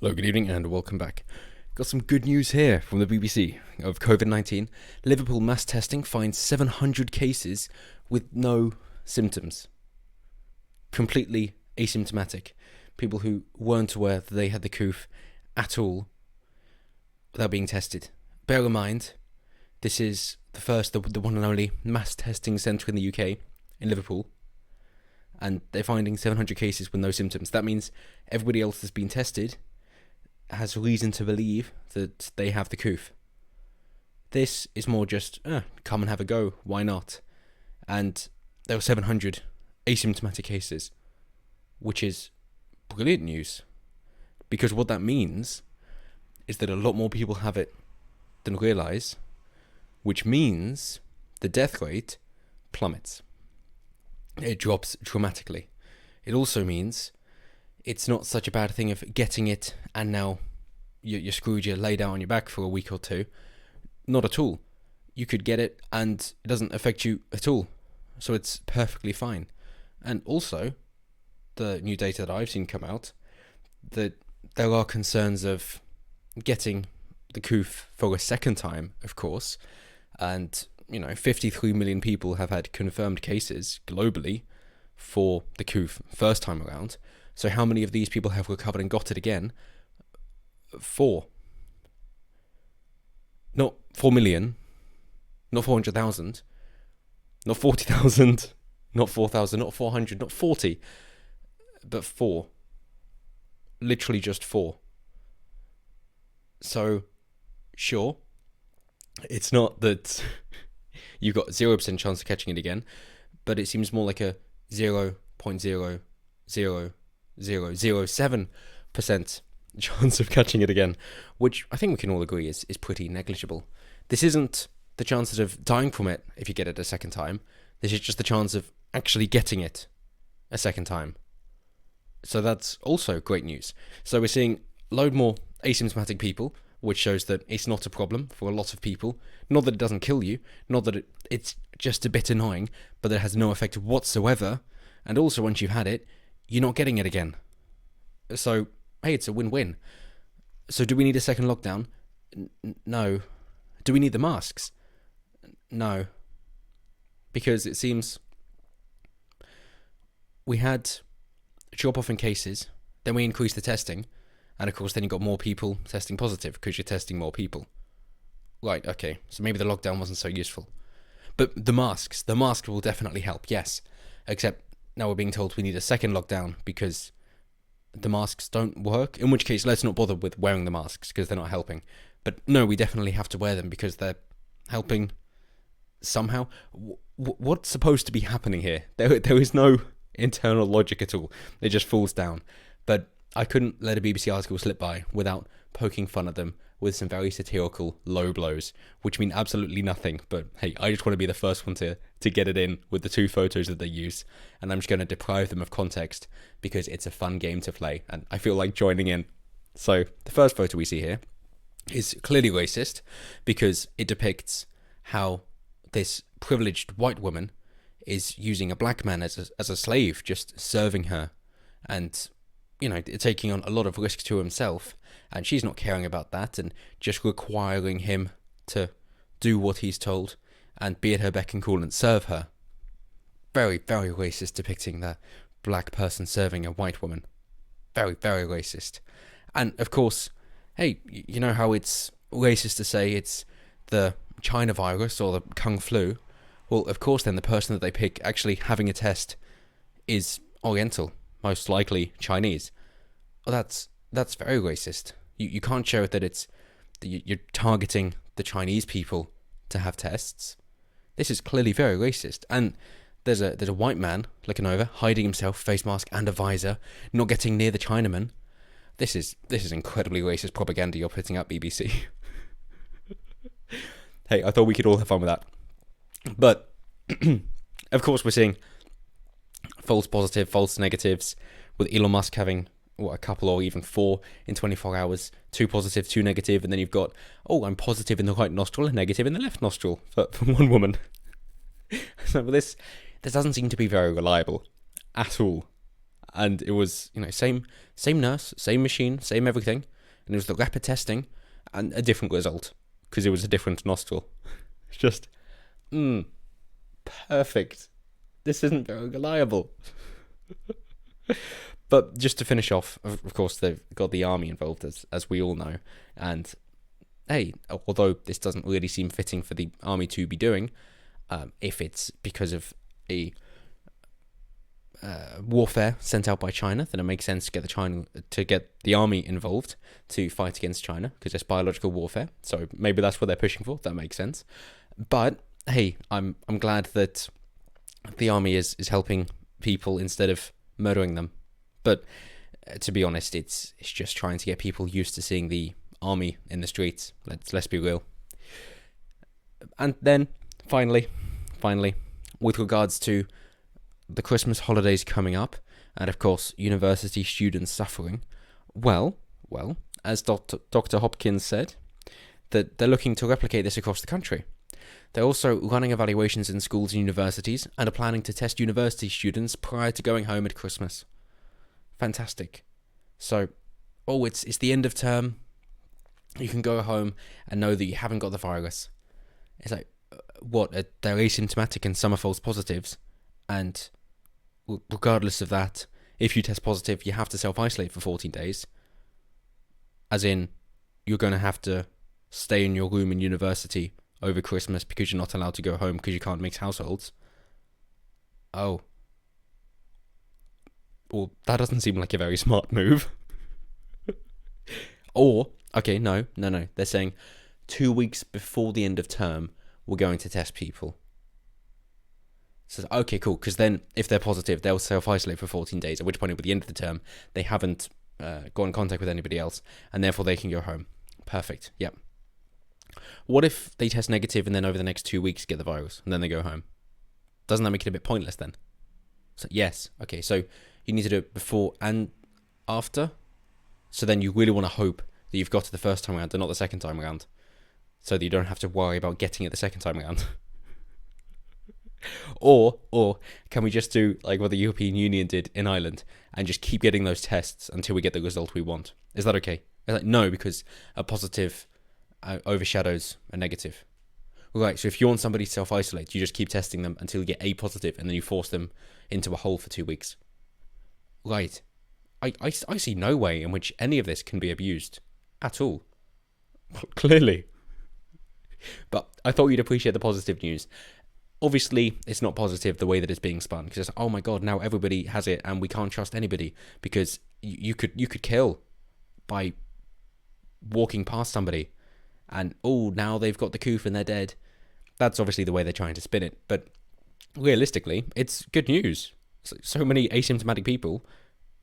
Hello, good evening, and welcome back. Got some good news here from the BBC of COVID-19. Liverpool mass testing finds 700 cases with no symptoms. Completely asymptomatic. People who weren't aware that they had the coof at all without being tested. Bear in mind, this is the first, the one and only mass testing centre in the UK, in Liverpool. And they're finding 700 cases with no symptoms. That means everybody else that's been tested has reason to believe that they have the coof. This is more just, come and have a go, why not? And there were 700 asymptomatic cases, which is brilliant news. Because what that means is that a lot more people have it than realise, which means the death rate plummets. It drops dramatically. It also means it's not such a bad thing of getting it and now you're screwed, you're laid out on your back for a week or two. Not at all. You could get it and it doesn't affect you at all. So it's perfectly fine. And also, the new data that I've seen come out, that there are concerns of getting the coof for a second time, of course. And, 53 million people have had confirmed cases globally for the coof first time around. So how many of these people have recovered and got it again? 4. Not 4 million, not 400,000, not 40,000, not 4,000, not 400, not 40, but 4. Literally just 4. So, sure, it's not that you've got 0% chance of catching it again, but it seems more like a 0.00007% chance of catching it again, which I think we can all agree is pretty negligible. This isn't the chances of dying from it if you get it a second time. This is just the chance of actually getting it a second time. So that's also great news. So we're seeing a load more asymptomatic people, which shows that it's not a problem for a lot of people. Not that it doesn't kill you, not that it's just a bit annoying, but that it has no effect whatsoever. And also, once you've had it, you're not getting it again. So, hey, it's a win-win. So do we need a second lockdown? No. Do we need the masks? No. Because it seems we had a drop-off in cases, then we increased the testing, and of course then you got more people testing positive because you're testing more people. Right, okay, so maybe the lockdown wasn't so useful. But the masks will definitely help, yes. Except now we're being told we need a second lockdown because the masks don't work, in which case let's not bother with wearing the masks because they're not helping. But no, we definitely have to wear them because they're helping somehow. What's supposed to be happening here? There is no internal logic at all. It just falls down. But I couldn't let a BBC article slip by without poking fun at them with some very satirical low blows, which mean absolutely nothing. But hey, I just want to be the first one to get it in with the 2 photos that they use, and I'm just going to deprive them of context because it's a fun game to play, and I feel like joining in. So the first photo we see here is clearly racist because it depicts how this privileged white woman is using a black man as a slave, just serving her, and taking on a lot of risk to himself, and she's not caring about that and just requiring him to do what he's told and be at her beck and call and serve her. Very, very racist depicting the black person serving a white woman. Very, very racist. And of course, hey, you know how it's racist to say it's the China virus or the Kung flu? Well, of course then the person that they pick actually having a test is Oriental, most likely Chinese. Well, that's very racist. You can't show it that it's that you're targeting the Chinese people to have tests. This is clearly very racist. And there's a white man looking over, hiding himself, face mask and a visor, not getting near the Chinaman. This is incredibly racist propaganda you're putting out, BBC. Hey, I thought we could all have fun with that. But of course we're seeing false positive, false negatives, with Elon Musk having a couple or even 4 in 24 hours, 2 positive, 2 negative, and then you've got, I'm positive in the right nostril and negative in the left nostril for one woman. So this doesn't seem to be very reliable at all. And it was, same nurse, same machine, same everything, and it was the rapid testing and a different result because it was a different nostril. It's just, perfect. This isn't very reliable. But just to finish off, of course, they've got the army involved, as we all know. And hey, although this doesn't really seem fitting for the army to be doing, if it's because of a warfare sent out by China, then it makes sense to get the army involved to fight against China because it's biological warfare. So maybe that's what they're pushing for. That makes sense. But hey, I'm glad that the army is helping people instead of murdering them. But to be honest, it's just trying to get people used to seeing the army in the streets. Let's be real. And then finally, with regards to the Christmas holidays coming up, and of course university students suffering, well, as Dr. Hopkins said, that they're looking to replicate this across the country. They're also running evaluations in schools and universities and are planning to test university students prior to going home at Christmas. Fantastic. So, it's the end of term. You can go home and know that you haven't got the virus. It's like, they're asymptomatic and some are false positives. And regardless of that, if you test positive, you have to self-isolate for 14 days. As in, you're going to have to stay in your room in university over Christmas because you're not allowed to go home because you can't mix households. Oh. Well, that doesn't seem like a very smart move. No. They're saying 2 weeks before the end of term, we're going to test people. So, okay, cool, because then if they're positive, they'll self-isolate for 14 days, at which point at the end of the term, they haven't got in contact with anybody else, and therefore they can go home. Perfect, yep. What if they test negative and then over the next 2 weeks get the virus, and then they go home? Doesn't that make it a bit pointless then? So, yes, okay, so you need to do it before and after, so then you really want to hope that you've got it the first time around and not the second time around, so that you don't have to worry about getting it the second time around. Or can we just do like what the European Union did in Ireland and just keep getting those tests until we get the result we want? Is that okay? They're like, no, because a positive overshadows a negative. Right, so if you want somebody to self-isolate, you just keep testing them until you get a positive and then you force them into a hole for 2 weeks. Right. I see no way in which any of this can be abused at all. Clearly. But I thought you'd appreciate the positive news. Obviously, it's not positive the way that it's being spun, because it's, oh my god, now everybody has it and we can't trust anybody because you could kill by walking past somebody and, now they've got the coof and they're dead. That's obviously the way they're trying to spin it, but realistically, it's good news. So many asymptomatic people,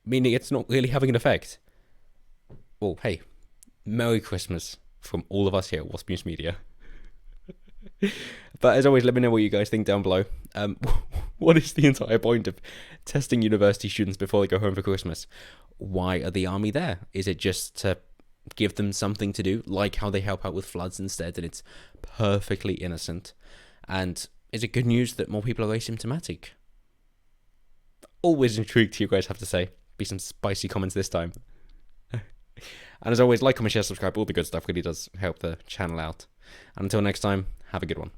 meaning it's not really having an effect. Well, hey, Merry Christmas from all of us here at Wasp News Media. But as always, let me know what you guys think down below. What is the entire point of testing university students before they go home for Christmas? Why are the army there? Is it just to give them something to do, like how they help out with floods instead, and it's perfectly innocent? And is it good news that more people are asymptomatic? Always intrigued to you guys have to say. Be some spicy comments this time. And as always, like, comment, share, subscribe, all the good stuff really does help the channel out. And until next time, have a good one.